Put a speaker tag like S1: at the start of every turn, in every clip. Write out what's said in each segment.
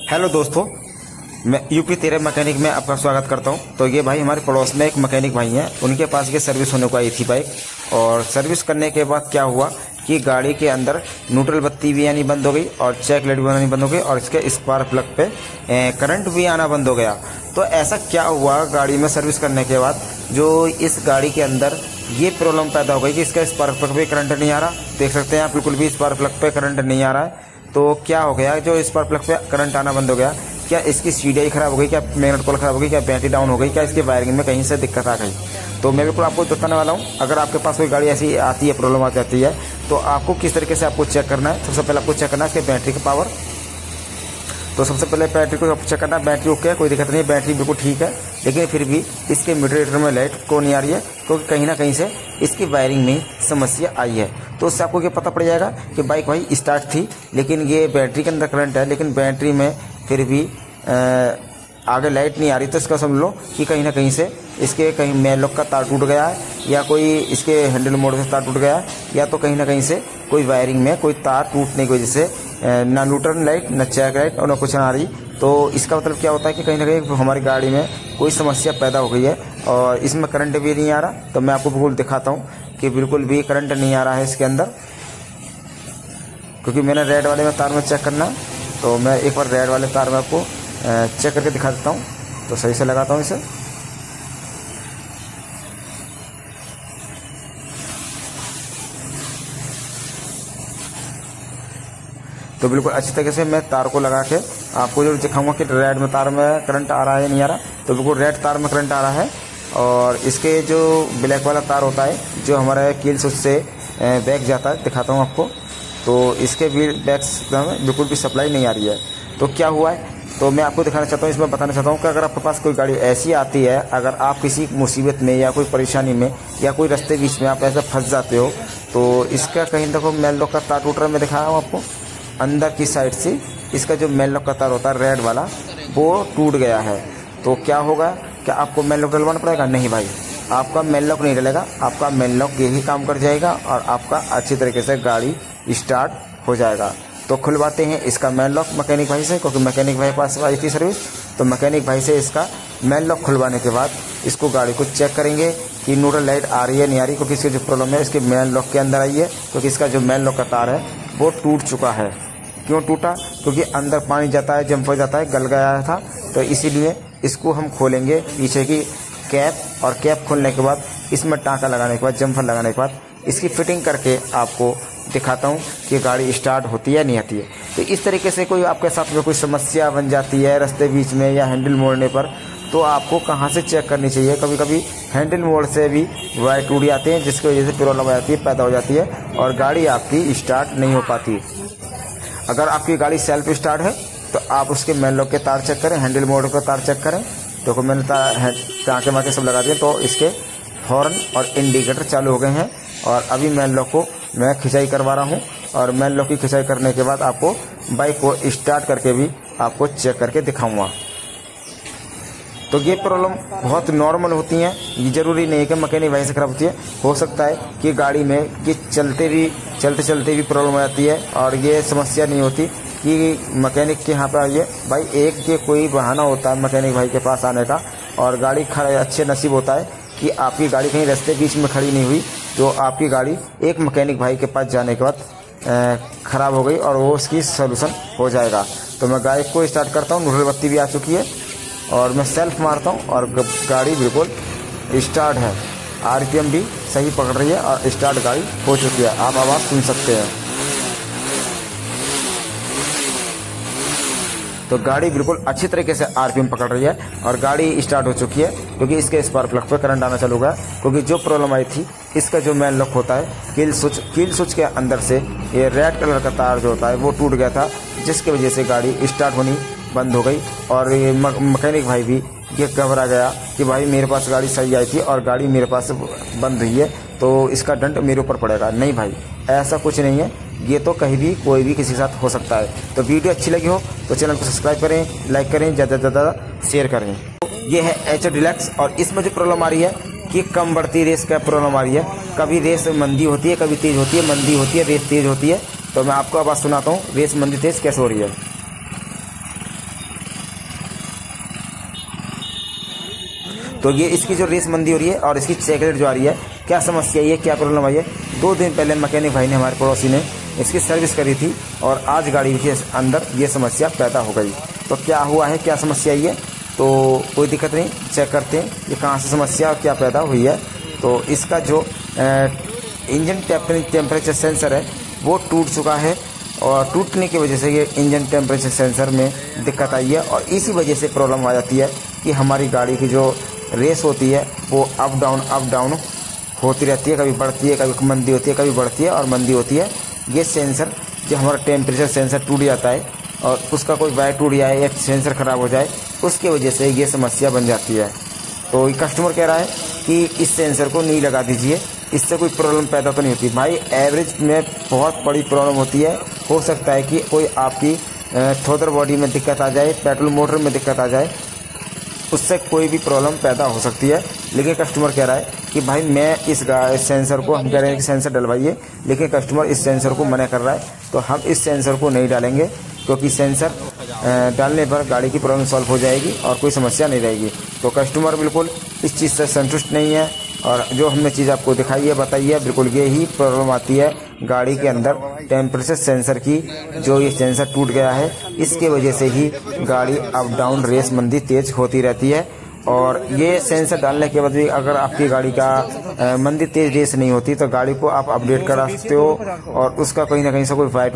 S1: Hello दोस्तों, मैं UP 13 mechanic में आपका स्वागत करता हूं। तो ये भाई हमारे पड़ोस में एक मैकेनिक भाई हैं, उनके पास ये सर्विस होने को आई थी बाइक। और सर्विस करने के बाद क्या हुआ कि गाड़ी के अंदर न्यूट्रल बत्ती भी आनी बंद हो गई और चेक लाइट भी आनी बंद हो गई और इसके स्पार्क प्लग पे करंट भी आना बंद हो गया। तो ऐसा क्या हुआ गाड़ी में सर्विस करने के बाद, जो इस गाड़ी के अंदर ये प्रॉब्लम पैदा हो गई कि इसका स्पार्क प्लग पे करंट नहीं आ रहा। देख सकते हैं आप, बिल्कुल भी स्पार्क प्लग पे करंट नहीं आ रहा है। तो क्या हो गया, जो स्पार्क प्लग पे करंट आना बंद हो गया, क्या इसकी सीढ़ी खराब हो गई, क्या मैग्नेट कॉइल खराब हो गई, क्या बैटरी डाउन हो गई, क्या इसकी वायरिंग में कहीं से दिक्कत आ गई। तो मैं बिल्कुल आपको बताने वाला हूँ। अगर आपके पास कोई गाड़ी ऐसी आती है, प्रॉब्लम आ जाती है, तो आपको किस तरीके से आपको चेक करना है। सबसे पहले आपको चेक करना है इसके बैटरी का पावर। तो सबसे पहले बैटरी को चेक करना है। बैटरी ओके है, कोई दिक्कत नहीं है, बैटरी बिल्कुल ठीक है, लेकिन फिर भी इसके मीटर में लाइट को नहीं आ रही है, क्योंकि कहीं ना कहीं से इसकी वायरिंग में समस्या आई है। तो उससे आपको ये पता पड़ जाएगा कि बाइक भाई स्टार्ट थी, लेकिन ये बैटरी के अंदर करंट है, लेकिन बैटरी में फिर भी आगे लाइट नहीं आ रही। तो इसका समझ लो कि कहीं ना कहीं से इसके कहीं मेन लॉक का तार टूट गया है, या कोई इसके हैंडल मोड से तार टूट गया है, या तो कहीं ना कहीं से कोई वायरिंग में कोई तार टूटने की वजह से ना न्यूट्रल लाइट, ना चेक लाइट और ना कुछ ना आ रही। तो इसका मतलब क्या होता है कि कहीं ना कहीं हमारी गाड़ी में कोई समस्या पैदा हो गई है और इसमें करंट भी नहीं आ रहा। तो मैं आपको बिल्कुल दिखाता हूँ कि बिल्कुल भी करंट नहीं आ रहा है इसके अंदर, क्योंकि मैंने रेड वाले में तार में चेक करना है। तो मैं एक बार रेड वाले तार में आपको चेक करके दिखा देता हूँ। तो सही से लगाता हूँ इसे। तो बिल्कुल अच्छी तरीके से मैं तार को लगा के आपको जो दिखाऊंगा कि रेड में तार में करंट आ रहा है या नहीं आ रहा। तो बिल्कुल रेड तार में करंट आ रहा है, और इसके जो ब्लैक वाला तार होता है जो हमारे कील स्विच से बैक जाता है, दिखाता हूँ आपको। तो इसके भी बैक में बिल्कुल भी सप्लाई नहीं आ रही है। तो क्या हुआ है, तो मैं आपको दिखाना चाहता हूँ, इसमें बताना चाहता हूँ कि अगर आपके पास कोई गाड़ी ऐसी आती है, अगर आप किसी मुसीबत में या कोई परेशानी में या कोई रास्ते बीच में आप ऐसे फंस जाते हो, तो इसका कहीं देखो मेन लॉक का तार टूट रहा है। मैं दिखा रहा हूँ आपको, अंदर की साइड से इसका जो मेन लॉक का तार होता है रेड वाला, वो टूट गया है। तो क्या होगा, क्या आपको मेन लॉक डलवाना पड़ेगा? नहीं भाई, आपका मेन लॉक नहीं डलेगा, आपका मेन लॉक यही काम कर जाएगा और आपका अच्छी तरीके से गाड़ी स्टार्ट हो जाएगा। तो खुलवाते हैं इसका मेन लॉक मैकेनिक भाई से, क्योंकि मैकेनिक भाई पास आई थी सर्विस। तो मैकेनिक भाई से इसका मेन लॉक खुलवाने के बाद इसको गाड़ी को चेक करेंगे कि न्यूट्रल लाइट आ रही है नहीं आ रही, क्योंकि इसकी जो प्रॉब्लम है इसके मेन लॉक के अंदर आई है, क्योंकि इसका जो मेन लॉक का तार है वो टूट चुका है। क्यों टूटा? क्योंकि अंदर पानी जाता है, जंप हो जाता है, गल गया था। तो इसीलिए इसको हम खोलेंगे पीछे की कैप, और कैप खोलने के बाद इसमें टाँका लगाने के बाद, जम्फर लगाने के बाद इसकी फिटिंग करके आपको दिखाता हूँ कि गाड़ी स्टार्ट होती है नहीं आती है। तो इस तरीके से कोई आपके साथ में कोई समस्या बन जाती है रास्ते बीच में या हैंडल मोड़ने पर, तो आपको कहाँ से चेक करनी चाहिए। कभी कभी हैंडल मोड़ से भी वायर टूट जाते हैं, जिसकी वजह से प्रॉब्लम आ जाती है, पैदा हो जाती है और गाड़ी आपकी स्टार्ट नहीं हो पाती। अगर आपकी गाड़ी सेल्फ स्टार्ट है तो आप उसके मेन लॉक के तार चेक करें, हैंडल मोड़ का तार चेक करें। तो मैंने टाँके वाके सब लगा दिए, तो इसके हॉर्न और इंडिकेटर चालू हो गए हैं। और अभी मेन लॉक को मैं खिंचाई करवा रहा हूँ, और मेन लॉक की खिंचाई करने के बाद आपको बाइक को स्टार्ट करके भी आपको चेक करके दिखाऊंगा। तो ये प्रॉब्लम बहुत नॉर्मल होती हैं, ये जरूरी नहीं है कि मैकेनिक भाई से खराब होती है। हो सकता है कि गाड़ी में कि चलते चलते भी प्रॉब्लम हो जाती है, और ये समस्या नहीं होती कि मैकेनिक के यहाँ पर आइए भाई। एक ये कोई बहाना होता है मैकेनिक भाई के पास आने का, और गाड़ी अच्छे नसीब होता है कि आपकी गाड़ी कहीं रास्ते बीच में खड़ी नहीं हुई, तो आपकी गाड़ी एक मैकेनिक भाई के पास जाने के बाद ख़राब हो गई और वो उसकी सलूशन हो जाएगा। तो मैं गाड़ी को स्टार्ट करता हूँ, न्यूट्रल बत्ती भी आ चुकी है, और मैं सेल्फ मारता हूँ और गाड़ी बिल्कुल स्टार्ट है। आरपीएम भी सही पकड़ रही है और स्टार्ट गाड़ी हो चुकी है, आप आवाज़ सुन सकते हैं। तो गाड़ी बिल्कुल अच्छी तरीके से आरपीएम पकड़ रही है और गाड़ी स्टार्ट हो चुकी है, क्योंकि इसके स्पार्क प्लग पे करंट आना चालू हो गया। क्योंकि जो प्रॉब्लम आई थी, इसका जो मेन लॉक होता है कील स्विच के अंदर से ये रेड कलर का तार जो होता है वो टूट गया था, जिसकी वजह से गाड़ी स्टार्ट होनी बंद हो गई। और ये मैकेनिक भाई भी ये घबरा गया कि भाई मेरे पास गाड़ी सही आई थी और गाड़ी मेरे पास बंद हुई है, तो इसका दंड मेरे ऊपर पड़ेगा। नहीं भाई, ऐसा कुछ नहीं है, ये तो कहीं भी कोई भी किसी के साथ हो सकता है। तो वीडियो अच्छी लगी हो तो चैनल को सब्सक्राइब करें, लाइक करें, ज़्यादा से ज़्यादा शेयर करें। तो ये है एच डिलक्स, और इसमें जो प्रॉब्लम आ रही है कि कम बढ़ती रेस का प्रॉब्लम आ रही है। कभी रेस मंदी होती है, कभी तेज़ होती है, मंदी होती है, रेस तेज़ होती है। तो मैं आपको आवाज़ सुनाता हूँ रेस मंदी तेज़ कैसे हो रही है। तो ये इसकी जो रेस मंदी हो रही है और इसकी चेकलेट जो आ रही है, क्या समस्या आई है, क्या प्रॉब्लम आई है। 2 दिन पहले मैकेनिक भाई ने, हमारे पड़ोसी ने इसकी सर्विस करी थी और आज गाड़ी के अंदर ये समस्या पैदा हो गई। तो क्या हुआ है, क्या समस्या आई है, तो कोई दिक्कत नहीं, चेक करते हैं ये कहाँ से समस्या और क्या पैदा हुई है। तो इसका जो इंजन टेम्परेचर सेंसर है वो टूट चुका है और टूटने की वजह से ये इंजन टेम्परेचर सेंसर में दिक्कत आई है और इसी वजह से प्रॉब्लम आ जाती है कि हमारी गाड़ी की जो रेस होती है वो अप डाउन होती रहती है, कभी बढ़ती है, कभी मंदी होती है, कभी बढ़ती है और मंदी होती है। ये सेंसर जो हमारा टेम्परेचर सेंसर टूट जाता है और उसका कोई वायर टूट जाए या सेंसर ख़राब हो जाए, उसकी वजह से ये समस्या बन जाती है। तो कस्टमर कह रहा है कि इस सेंसर को नहीं लगा दीजिए, इससे कोई प्रॉब्लम पैदा तो नहीं होती। भाई एवरेज में बहुत बड़ी प्रॉब्लम होती है। हो सकता है कि कोई आपकी थ्रोटल बॉडी में दिक्कत आ जाए, पेट्रोल मोटर में दिक्कत आ जाए, उससे कोई भी प्रॉब्लम पैदा हो सकती है। लेकिन कस्टमर कह रहा है कि भाई मैं इस सेंसर को, हम कह रहे हैं कि सेंसर डलवाइए, लेकिन कस्टमर इस सेंसर को मना कर रहा है। तो हम इस सेंसर को नहीं डालेंगे क्योंकि सेंसर डालने पर गाड़ी की प्रॉब्लम सॉल्व हो जाएगी और कोई समस्या नहीं रहेगी। तो कस्टमर बिल्कुल इस चीज़ से संतुष्ट नहीं है और जो हमने चीज़ आपको दिखाई है, बताई है, बिल्कुल ये ही प्रॉब्लम आती है गाड़ी के अंदर टेम्परेचर सेंसर की। जो ये सेंसर टूट गया है इसके वजह से ही गाड़ी अप डाउन रेस मंदी तेज होती रहती है। और ये सेंसर डालने के बाद भी अगर आपकी गाड़ी का मंदी तेज रेस नहीं होती तो गाड़ी को आप अपडेट करा सकते हो और उसका कहीं ना कहीं से कोई वायर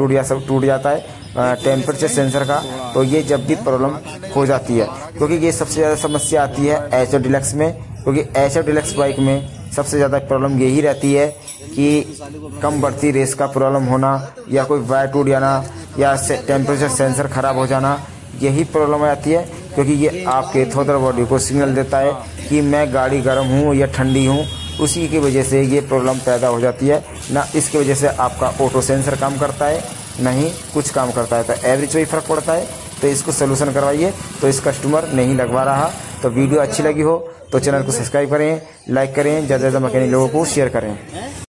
S1: टूट जाता है टेम्परेचर सेंसर का। तो ये जब भी प्रॉब्लम हो जाती है, क्योंकि ये सबसे ज़्यादा समस्या आती है एचएफ डीलक्स में, क्योंकि एचएफ डीलक्स बाइक में सबसे ज़्यादा प्रॉब्लम यही रहती है कि कम बढ़ती रेस का प्रॉब्लम होना या कोई वायर टूट जाना या टेम्परेचर सेंसर ख़राब हो जाना, यही प्रॉब्लम आती है। क्योंकि ये आपके थ्रोटल बॉडी को सिग्नल देता है कि मैं गाड़ी गर्म हूँ या ठंडी हूँ, उसी की वजह से ये प्रॉब्लम पैदा हो जाती है। ना इसकी वजह से आपका ऑटो सेंसर काम करता है, ना ही कुछ काम करता है। तो एवरेज में ही फ़र्क पड़ता है। तो इसको सोल्यूशन करवाइए। तो इस कस्टमर नहीं लगवा रहा। तो वीडियो अच्छी लगी हो तो चैनल को सब्सक्राइब करें, लाइक करें, ज़्यादा से ज़्यादा मैकेनिक लोगों को शेयर करें।